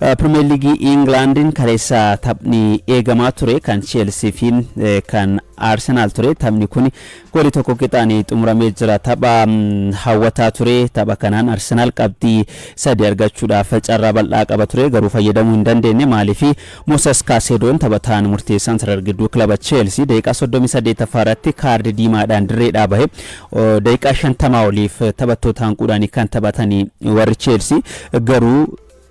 Premier League Englandin kaleessa taphni eegamaa ture kan Chelsea fi kan Arsenal ture. Taphni kun goolii tokko qixaanii xumuramee jira. Tapha hawwataa ture. Tapha kanaan Arsenal qabxii 3 argachuudhaaf carraa bal'aa qaba ture. Garuu fayyadamuu hin dandeenye maaliif Moses Casedoon taphataan murteessaan sarargiduu kilaba Chelsea daqiiqaa 38 irratti kaardii diimaadhaan dirreedhaa bahe daqiiqaa 50 oliif taphattootaan qudhaanii kan taphatanii warri Chelsea garuu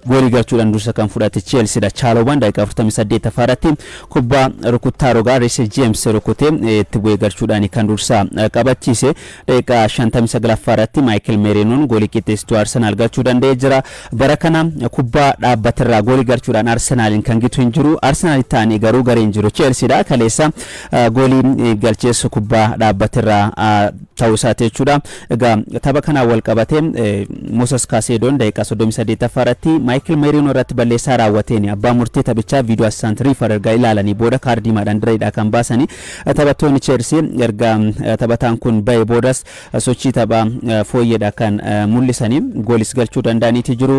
goolii galchuudhaan dursa kan fudhate Chelsea dha. Chalobaan daqiiqaa 48 irratti kubbaa rukuttaa rogaa Reece James rukutee itti bu'ee galchuudhaan kan dursa qabachiise. Daqiiqaa 59 irratti Michael Merinoon goolii qixxeessituu Arsenal galchuu danda'ee jira. Bara kana kubbaa dhaabbatirraa goolii galchuudhaan Arsenalin kan gitu hin jiru. Arsenal ta'anii garuu gareen jiru Chelsea dha. Kaleessa goolii galcheessu kubbaa dhaabbatirraa ta'uu isaati jechuudha. Egaa tapha kanaan wal qabatee Moses Casedoon daqiiqaa 38 irratti Michael Merino irratti balleessaa raawwateen abbaa murtii taphichaa viidiyoo assistant referee erga ilaalanii booda kaardii maadhaan direedhaa kan baasanii taphattoonni Chelsea erga taphataan kun ba'ee boodas sochii taphaa fooyyeedha kan mul'isanii goolis galchuu danda'aniiti jiru.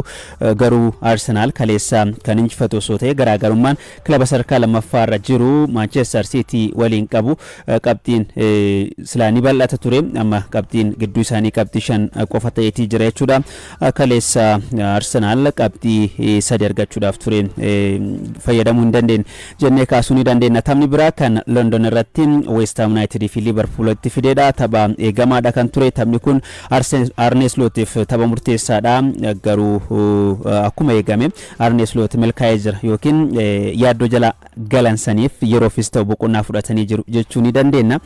Garuu Arsenal kaleessa kan injifatu osoo ta'e garaagarummaan kilaba sadarkaa lammaffaarra jiru Manchester City waliin qabu qabxiin silaanii bal'ata ture amma qabxiin gidduu isaanii qabxii 5 qofa ta'eetii jira jechuudha. Kaleessa Arsenal qabxii 3 argachuudhaaf ture fayyadamuu hin dandeenye jennee kaasuu ni dandeenya. Taphni biraa kan London irratti West Ham United fi Liverpool itti fideedha. Tapha eegamaadha kan ture. Taphni kun Arne Slottiif tapha murteessaadha. Garuu akkuma eegame Arne Slot milkaa'ee jira yookiin yaaddoo jala galansaniif yeroofis ta'u boqonnaa fudhatanii jiru jechuu ni dandeenya.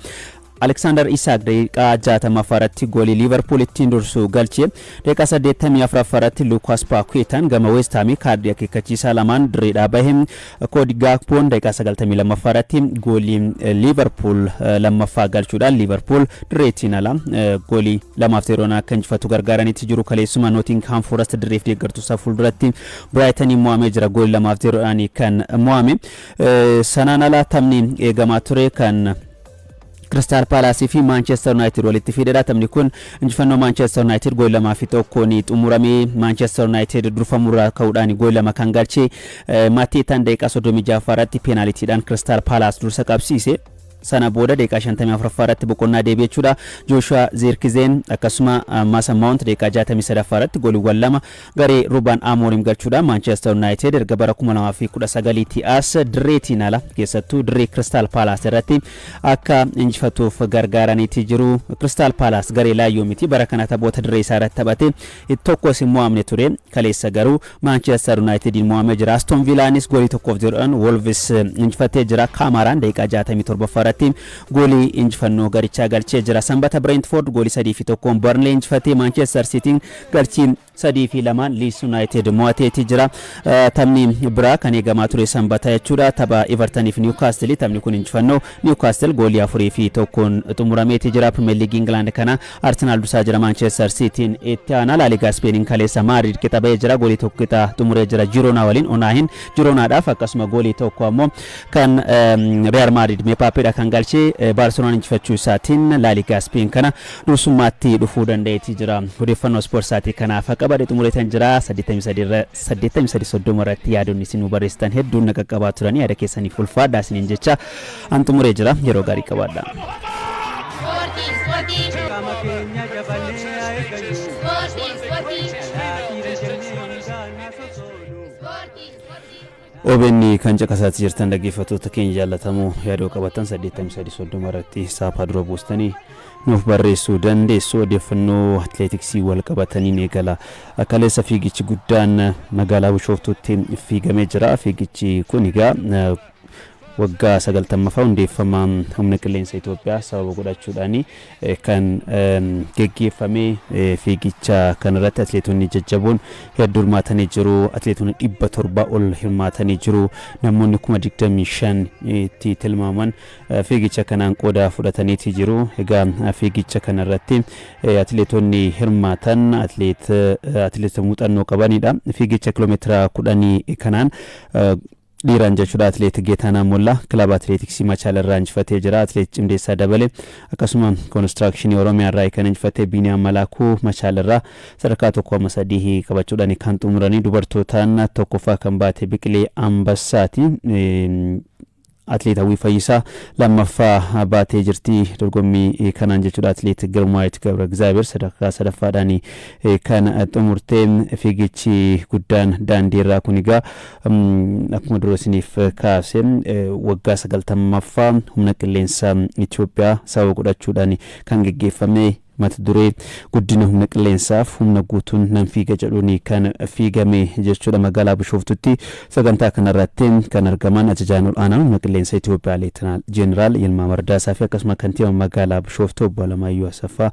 Alexander Isak daqiiqaa 60 irratti goolii Liverpool ittiin dursu galche. Daqiiqaa 84 irratti Lucas Paqueta gama West Ham kaardii akeekkachiisaa lamaan direedhaa bahe. Cody Gakpo daqiiqaa 92 irratti goolii Liverpool lammaffaa galchuudhaan Liverpool direetiin ala goolii 2-0 akka injifatu gargaaranitti jiru. Kaleessuma Nottingham Forest direef deeggartu isaa fuulduratti Brighton mo'amee jira goolii 2-0 kan mo'ame. Sanaan ala taphni eegamaa ture kan Crystal Palace fi Manchester United walitti fideedha. Taphni kun injifannoo Manchester United goolii 2-1 xumuramee Manchester United durfamurraa ka'uudhaan goolii 2 kan galche. Matteetaan daqiiqaa 36 irratti penalitiidhaan Crystal Palace dursa qabsiise. Sana booda daqiiqaa 54 irratti boqonnaa deebi'ee jechuudha. Joshua Zirkzeen akkasuma Mason Mount daqiiqaa 63 irratti gooliiwwan 2 garee Ruben Amorim galchuudhaan Manchester United erga bara 2019 as direetiin ala keessattuu diree Crystal Palace irratti akka injifatuuf gargaaraniiti jiru. Crystal Palace garee laayyoo miti bara kana taphoota diree isaa irratti taphate tokkos hin mo'amne ture. Kaleessa garuu Manchester United mo'amee jira. Aston Villaanis goolii 1-0 Wolves injifatee jira. Cameron daqiiqaa 67 goolii injifannoo garichaa galchee jira. Sanbata Brentford goolii 3-1 Burnley injifatee Manchester City galchiin 3-2 Leeds United mo'ateeti jira. Taphni biraa kan eegamaa ture sanbata jechuudha. Tapha Everton fi Newcastle taphni kun injifannoo Newcastle goolii 4-1 xumurameeti jira. Premier League England kana Arsenal dusaa jira Manchester City itti aana. La Liga Spain kaleessa Madrid qixabee jira goolii 1 xumuree jira Girona waliin Onahin Gironaadhaaf akkasuma goolii 1 ammoo kan Real Madrid Mbappé kan galchee Barcelona injifachuu isaatiin La Liga Spain kana dursummaatti dhufuu danda'eeti jira. Odeeffannoo ispoortii kanaaf qabadee xumureetan jira. 83 irratti yaadonni isin barreessitan hedduun na qaqqabaa turanii yaada keessaniif ulfaadhaa isiniin jecha an xumuree jira. Yeroo gaarii qabaadha. OBN kan caqasaatti jirtan dhaggeeffattoota keenya jaallatamoo yaadoo qabatan 83 irratti saaphaa dura buustanii nuuf barreessuu dandeessu. Odeeffannoo atleetiksii wal qabataniin eegala. Kaleessa fiigichi guddaan magaalaa Bishooftuutti fiigamee jira. Fiigichi kun egaa waggaa 90ffaa hundeeffama humna qilleensa Itoophiyaa sababa godhachuudhaan kan geggeeffame. Fiigicha kanarratti atleetonni jajjaboon hedduu hirmaatanii jiru. Atleetonni 700 ol hirmaatanii jiru. Namoonni 25,000 itti tilmaaman fiigicha kanaan qooda fudhataniiti jiru. Egaa fiigicha kanarratti atleetonni hirmaatan atleetota muuxannoo qabanidha. Fiigicha kiiloomeetira 10 kanaan dhiiraan jechuudha atleet Geetaanaa Mollaa kilaba atleetiksii Machaal irraa injifatee jira. Atleet Cimdeessaa Dabalee akkasuma koonistirakshinii Oromiyaa irraa kan injifatee Biiniyaam Malaakuu Machaal irraa sadarkaa 1-3 qabachuudhaan kan xumuranii dubartootaan tokkoffaa kan baate Biqilee Ambassaati. Atleet Hawwii Fayyisaa lammaffaa baatee jirti dorgommii kanaan jechuudha. Atleet Girmaayit Gabra Egzaabeer sadarkaa sadaffaadhaan kan xumurtee fiigichi guddaan daandii irraa kun egaa akkuma dura isiniif kaase waggaa 90ffaa humna qilleensa Itoophiyaa sababa godhachuudhaan kan geggeeffame mata duree guddina humna qilleensaaf humna guutuun nan fiiga jedhuun kan fiigame jechuudha. Magaalaa Bishooftutti sagantaa kanarratti kan argaman ajajaan ol'aanaa humna qilleensa Itoophiyaa Leetinaal Jeneraal Yilmaa Mardaasaa fi akkasuma kantiibaa magaalaa Bishooftuu Obbo Alamaayyoo Asaffaa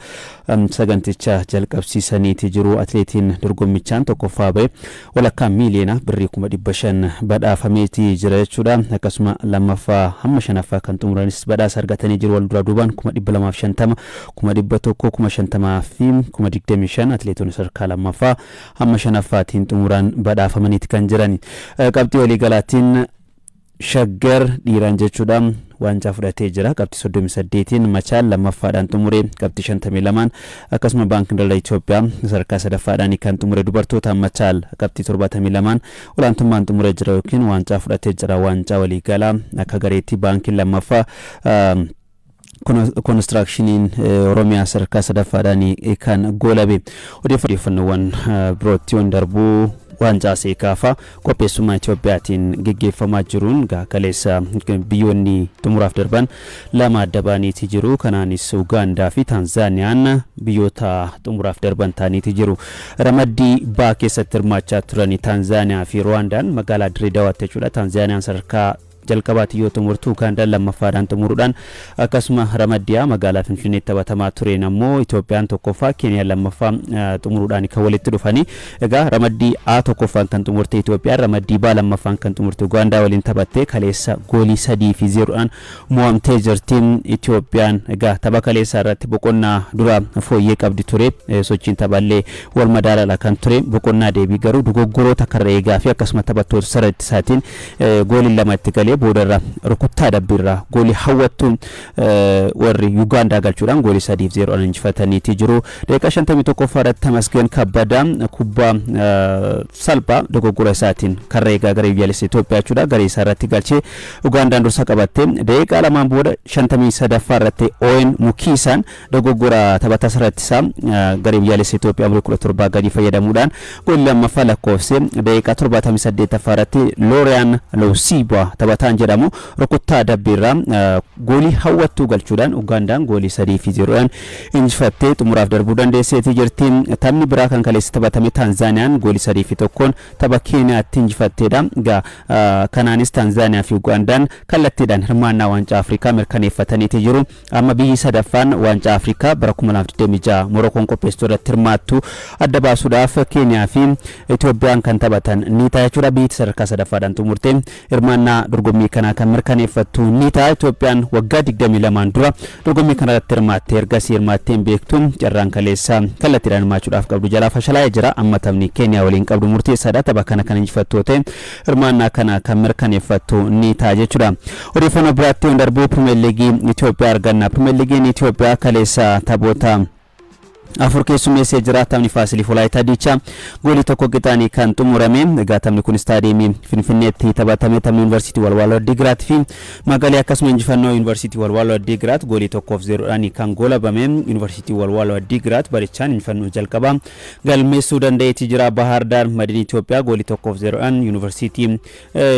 saganticha jalqabsiisaniiti jiru. Atleetiin dorgommichaan tokkoffaa ba'e walakkaa miiliyoona birrii 500 badhaafameeti jira jechuudha. Akkasuma lammaffaa hamma shanaffaa kan xumuranis badhaasa argatanii jiru. Wal duraa duubaan 250 100 50 fi 25 atleetonni sadarkaa lammaffaa hamma shanaffaatiin xumuraan badhaafamaniiti kan jiran. Qabxii waliigalaatiin Shaggar dhiiraan jechuudha waancaa fudhatee jira. Qabxii 38tiin Machaal lammaffaadhaan xumure. Qabxii 52 akkasuma Baankiin Daldala Itoophiyaa sadarkaa sadaffaadhaan kan xumure. Dubartootaan Machaal qabxii 72 olaantummaan xumure jira yookiin waancaa fudhatee jira. Waancaa waliigalaa akka gareetti Baankiin lammaffaa koonistiraakshiniin Oromiyaa sadarkaa sadaffaadhaan kan goolabe. Odeeffannoowwan birootti waan darbuu waancaa seekaafa qopheessummaa Itoophiyaatiin geggeeffamaa jiruun kaleessa biyyoonni xumuraaf darban lama adda baaniiti jiru. Kanaanis Ugaandaa fi Taanzaaniyaan biyyoota xumuraaf darban ta'aniiti jiru. Ramaddii baa keessatti hirmaachaa turan Taanzaaniyaa fi Ruwaandaan magaalaa Dirreedawaatti jechuudha. Taanzaaniyaan sadarkaa jalqabaatti yoo xumurtu Ugaandaan lammaffaadhaan xumuruudhaan akkasuma Ramaddiyaa magaalaa Finfinneetti taphatamaa tureen ammoo Itoophiyaan tokkoffaa Keeniyaan lammaffaa xumuruudhaan kan walitti dhufanii. Egaa Ramaddii A tokkoffaan kan xumurte Itoophiyaan, Ramaddii B lammaffaan kan xumurte Ugaandaa waliin taphattee kaleessa goolii 3-0 mo'amtee jirti Itoophiyaan. Egaa tapha kaleessaa irratti boqonnaa dura fooyyee qabdi ture. Sochiin taphallee wal madaalaa kan ture. Boqonnaa deebii garuu dogoggoroota karra eegaa fi akkasuma taphattoota sarara isaatiin gooliin lamatti galee boodarra rukuttaa dabbiirraa goolii hawwattuun warri Ugaandaa galchuudhaan goolii 3-0 injifataniiti jiru. Daqiiqaa 51 irratti Tamasgeen Kabbadaa kubbaa salphaa dogoggora isaatiin karra eegaa garee biyyaalessa Itoophiyaa jechuudha garee isaa irratti galchee Ugaandaan dursa qabatte. Daqiiqaa lamaan booda 53 irratti Owen Mukiisaan dogoggora taphataa sarratti isaa garee biyyaalessa Itoophiyaa umurii 17 gadi fayyadamuudhaan goolii lammaffaa lakkoofse. Daqiiqaa 78 irratti Looriyaan Losiibaa taphataan jedhamu rukuttaa dabbiirraa goolii hawwattuu galchuudhaan Ugaandaan goolii 3-0 injifattee xumuraaf darbuu dandeesseeti jirti. Taphni biraa kan kaleessa taphatame Taanzaaniyaan goolii 3-1 tapha Keeniyaatti injifatteedha. Kanaanis Taanzaaniyaa fi Ugaandaan kallattiidhaan hirmaannaa waancaa Afrikaa mirkaneeffataniiti jiru. Amma biyyi sadaffaan waancaa Afrikaa bara 2026 Morokoon qopheessitu irratti hirmaattu adda baasuudhaaf Keeniyaa fi Itoophiyaan kan taphatan ni ta'a jechuudha. Biyyi sadarkaa sadaffaadhaan xumurte hirmaannaa dorgommii kana kan mirkaneeffattu ni ta'a. Itoophiyaan waggaa 22 dura dorgommii kana irratti hirmaattee ergasii hirmaattee hin beektu. Carraan kaleessa kallattiidhaan hirmaachuudhaaf qabdu jalaa fashalaa'ee jira. Amma taphni Keeniyaa waliin qabdu murteessaadha. Tapha kana kan injifattu ta'e hirmaannaa kana kan mirkaneeffattu ni ta'a jechuudha. Odeeffannoo biraatti waan darbuu Pirimeer Liigii Itoophiyaa arganna. Pirimeer Liigiin Itoophiyaa kaleessa taphoota afur keessummeessee jira. Taphni Faasiliif Walaayittaa Diichaa goolii tokko qixaanii kan xumurame. Egaa taphni kun istaadiyeemii Finfinneetti taphatame. Taphni Yuunivarsiitii Walwaaloo Addiigiraat fi Magalee akkasuma injifannoo Yuunivarsiitii Walwaaloo Addiigiraat goolii 1-0 kan goolabame. Yuunivarsiitii Walwaaloo Addiigiraat barichaan injifannoo jalqabaa galmeessuu danda'eeti jira. Bahaar Daar Madiin Itoophiyaa goolii 1-0 Yuunivarsiitii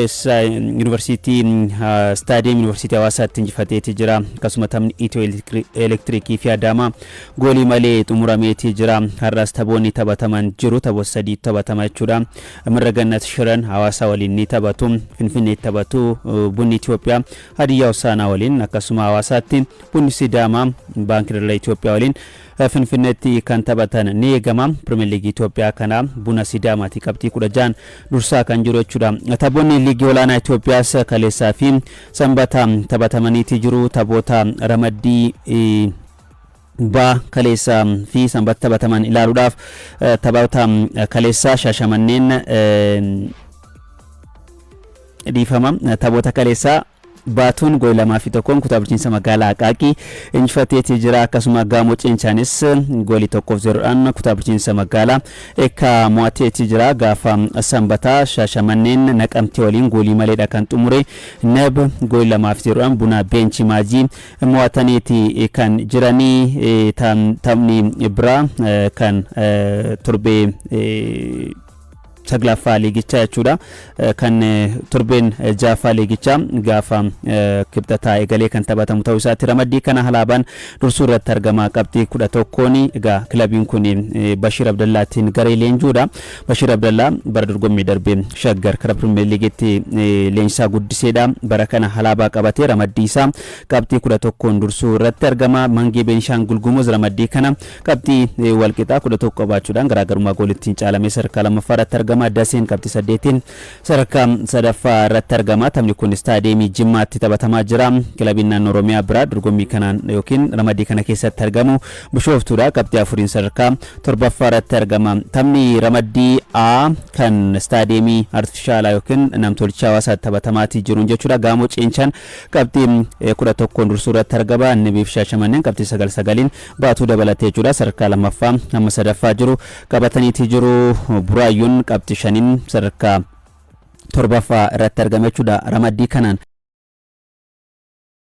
istaadiyeemii Yuunivarsiitii Hawaasaatti injifateeti jira. Akkasuma taphni Itiyoo Elektirikii fi Adaamaa goolii malee xumurameeti jira. Har'as taphoonni taphataman jiru. Taphoota 3 taphatama jechuudha. Mirragannat Shiran Hawaasaa waliin ni taphatu. Finfinneetti taphatu. Bunni Itoophiyaa Hadiyyaa Hosaanaa waliin akkasuma Hawaasaatti Bunni Sidaamaa Baankii Daldala Itoophiyaa waliin Finfinneetti kan taphatan ni eegama. Pirimeer Liigii Itoophiyaa kana Buna Sidaamaatti qabxii 16 dursaa kan jiru jechuudha. Taphoonni liigii olaanaa Itoophiyaas kaleessaa fi sanbata taphatamaniiti jiru. Taphoota Ramaddii Ba kaleessa fi sanbata taphataman ilaaluudhaaf taphoota kaleessa Shaashamanneen dhiifama taphoota kaleessaa baatuun gool 2-1 kutaa bulchiinsa magaalaa Aqaaqii injifateetii jira akkasuma Gaamoo Ceenchaanis goolii 1-0dhaan kutaa bulchiinsa magaalaa Eekkaa mo'ateetii jira gaafa Sanbataa Shaashamanneen Naqamtee waliin goolii maleedha kan xumure Nab goolii 2-0dhaan Buna Beenchi Maajii mo'ataniiti kan jiranii taphni biraa kan torbee saglaffaa liigichaa jechuudha kan torbeen jaaffaa liigichaa gaafa kibxataa egalee kan taphatamu ta'uu isaatti ramaddii kana halaabaan dursuu irratti argama qabxii 11 egaa kilabiin kun Bashir Abdallaatiin garee leenjuudha. Bashir Abdallaa bara dorgommii darbee Shaggar karaa Pirimeer Liigitti leenjisaa guddiseedha. Bara kana halaabaa qabatee ramaddii isaa qabxii 11 dursuu irratti argama. Mangee Beenishaangul Gumuz ramaddii kana qabxii walqixaa 11 qabaachuudhaan garaagarummaa goolittiin caalamee sadarkaa lammaffaa irratti argama. Daseen qabxii 8 sadarkaa sadaffaa irratti argama. Taphni kun istaadiyeemii Jimmaatti taphatamaa jira. Kilabiin naannoo Oromiyaa biraa dorgommii kanaan yookiin ramaddii kana keessatti argamu Bishooftuudha. Qabxii 4 sadarkaa torbaffaa irratti argama. Taphni ramaddii A kan istaadiyeemii artifishaalaa yookiin namtolchaa hawaasaatti taphatamaatii jiruun jechuudha. Gaamoo Ceenchaan qabxii 11 dursuu irratti argama. Nibiif Shaashamanneen qabxii 9 baatuu dabalatee jechuudha. Sadarkaa lammaffaa hamma sadaffaa jiru qabataniitii jiru. Buraayyuun qabxii 5 sadarkaa torbaffaa irratti argama jechuudha ramaddii kanaan.